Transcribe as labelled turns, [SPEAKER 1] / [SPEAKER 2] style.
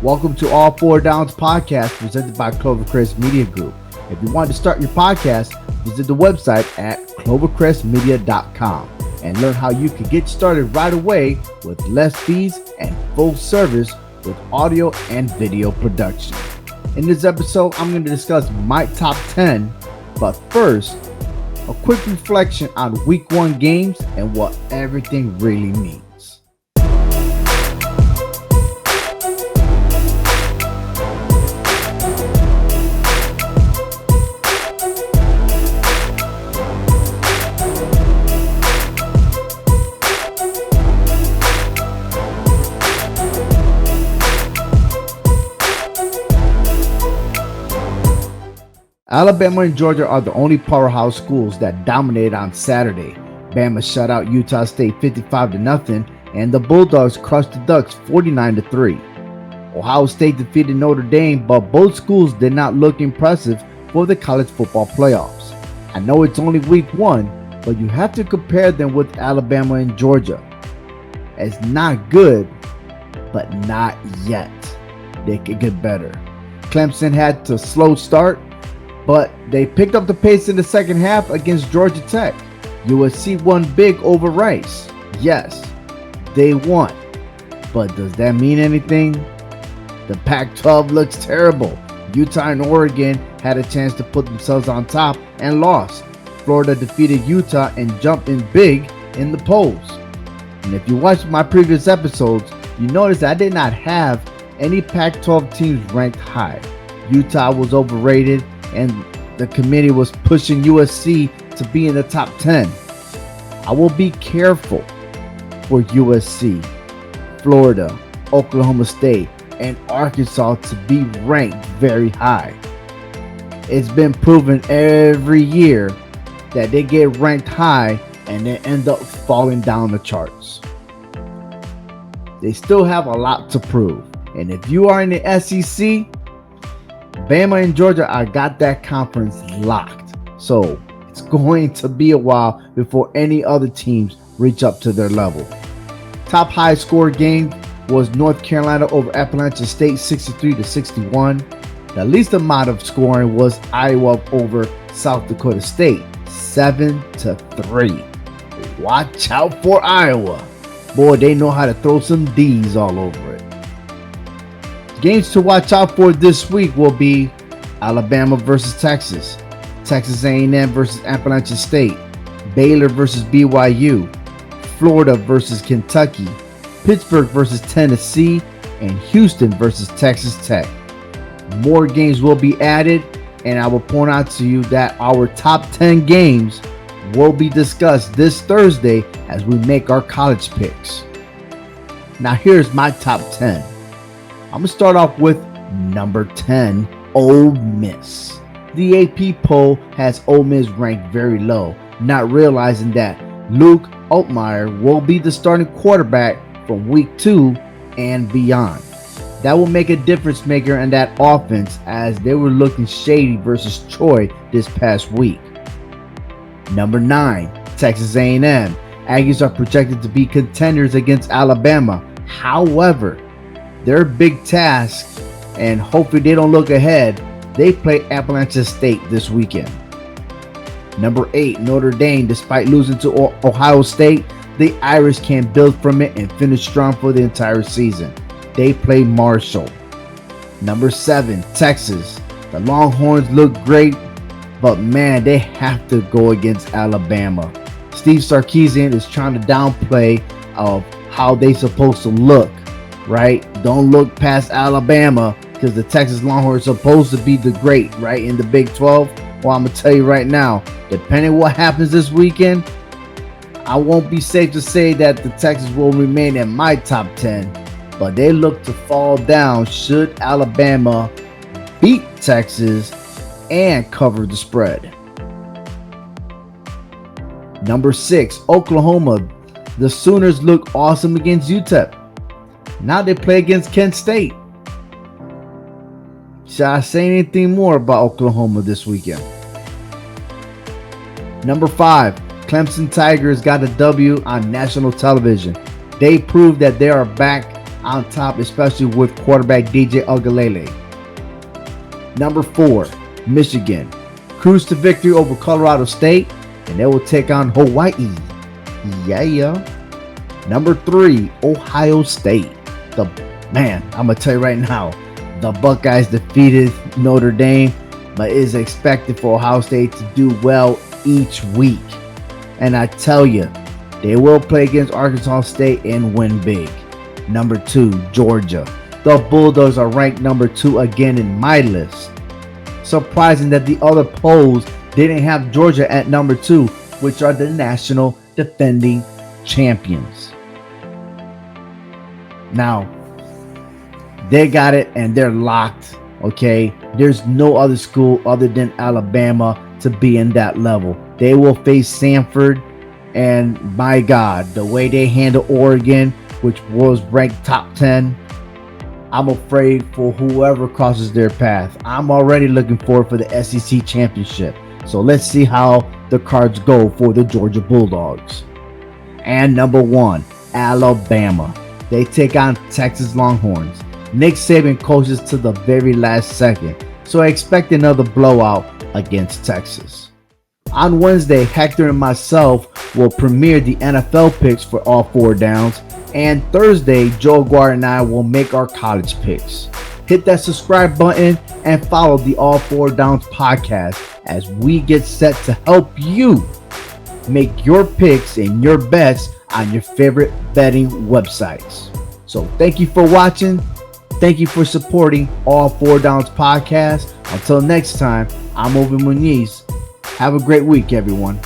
[SPEAKER 1] Welcome to All Four Downs podcast presented by Clovercrest Media Group. If you want to start your podcast, visit the website at clovercrestmedia.com and learn how you can get started right away with less fees and full service with audio and video production. In this episode, I'm going to discuss my top 10, but first, a quick reflection on week 1 games and what everything really means. Alabama and Georgia are the only powerhouse schools that dominated on Saturday. Bama shut out Utah State 55-0, and the Bulldogs crushed the Ducks 49-3. Ohio State defeated Notre Dame, but both schools did not look impressive for the college football playoffs. I know it's only week 1, but you have to compare them with Alabama and Georgia. It's not good, but not yet. They could get better. Clemson had a slow start, but they picked up the pace in the second half against Georgia Tech. USC won big over Rice. Yes, they won. But does that mean anything? The Pac-12 looks terrible. Utah and Oregon had a chance to put themselves on top and lost. Florida defeated Utah and jumped in big in the polls. And if you watched my previous episodes, you notice I did not have any Pac-12 teams ranked high. Utah was overrated, and the committee was pushing USC to be in the top 10. I will be careful for USC, Florida, Oklahoma State, and Arkansas to be ranked very high. It's been proven every year that they get ranked high and they end up falling down the charts. They still have a lot to prove. And if you are in the SEC, Bama and Georgia, I got that conference locked. So it's going to be a while before any other teams reach up to their level. Top high score game was North Carolina over Appalachian State 63-61. The least amount of scoring was Iowa over South Dakota State 7-3. Watch out for Iowa. Boy, they know how to throw some D's all over it. Games to watch out for this week will be Alabama versus Texas, Texas A&M versus Appalachian State, Baylor versus BYU, Florida versus Kentucky, Pittsburgh versus Tennessee, and Houston versus Texas Tech. More games will be added, and I will point out to you that our top 10 games will be discussed this Thursday as we make our college picks. Now here's my top 10. I'm going to start off with number 10, Ole Miss. The AP poll has Ole Miss ranked very low, not realizing that Luke Altmaier will be the starting quarterback from week 2 and beyond. That will make a difference maker in that offense as they were looking shady versus Troy this past week. Number 9, Texas A&M. Aggies are projected to be contenders against Alabama. However, their big task, and hopefully they don't look ahead, they play Appalachian State this weekend. Number 8, Notre Dame. Despite losing to Ohio State, the Irish can build from it and finish strong for the entire season. They play Marshall. Number 7, Texas. The Longhorns look great, but man, they have to go against Alabama. Steve Sarkisian is trying to downplay of how they supposed to look. Right? Don't look past Alabama because the Texas Longhorns are supposed to be the great, right, in the Big 12. Well, I'm going to tell you right now, depending on what happens this weekend, I won't be safe to say that the Texans will remain in my top 10, but they look to fall down should Alabama beat Texas and cover the spread. Number 6, Oklahoma. The Sooners look awesome against UTEP. Now they play against Kent State. Should I say anything more about Oklahoma this weekend? Number 5, Clemson Tigers got a W on national television. They proved that they are back on top, especially with quarterback DJ Ugalele. Number 4, Michigan cruise to victory over Colorado State, and they will take on Hawaii. Yeah. Number 3, Ohio State. I'm gonna tell you right now, the Buckeyes defeated Notre Dame, but it is expected for Ohio State to do well each week. And I tell you, they will play against Arkansas State and win big. Number 2, Georgia. The Bulldogs are ranked number 2 again in my list. Surprising that the other polls didn't have Georgia at number 2, which are the national defending champions. Now, they got it and they're locked, okay? There's no other school other than Alabama to be in that level. They will face Samford, and my God, the way they handle Oregon, which was ranked top 10, I'm afraid for whoever crosses their path. I'm already looking forward for the SEC championship. So let's see how the cards go for the Georgia Bulldogs. And number 1, Alabama. They take on Texas Longhorns. Nick Saban coaches to the very last second, so I expect another blowout against Texas. On Wednesday, Hector and myself will premiere the NFL picks for all 4 downs, and Thursday, Joe Guard and I will make our college picks. Hit that subscribe button and follow the All 4 Downs podcast as we get set to help you make your picks and your bets on your favorite betting websites. So thank you for watching. Thank you for supporting All 4 Downs podcast. Until next time, I'm Ovi Muniz. Have a great week, everyone.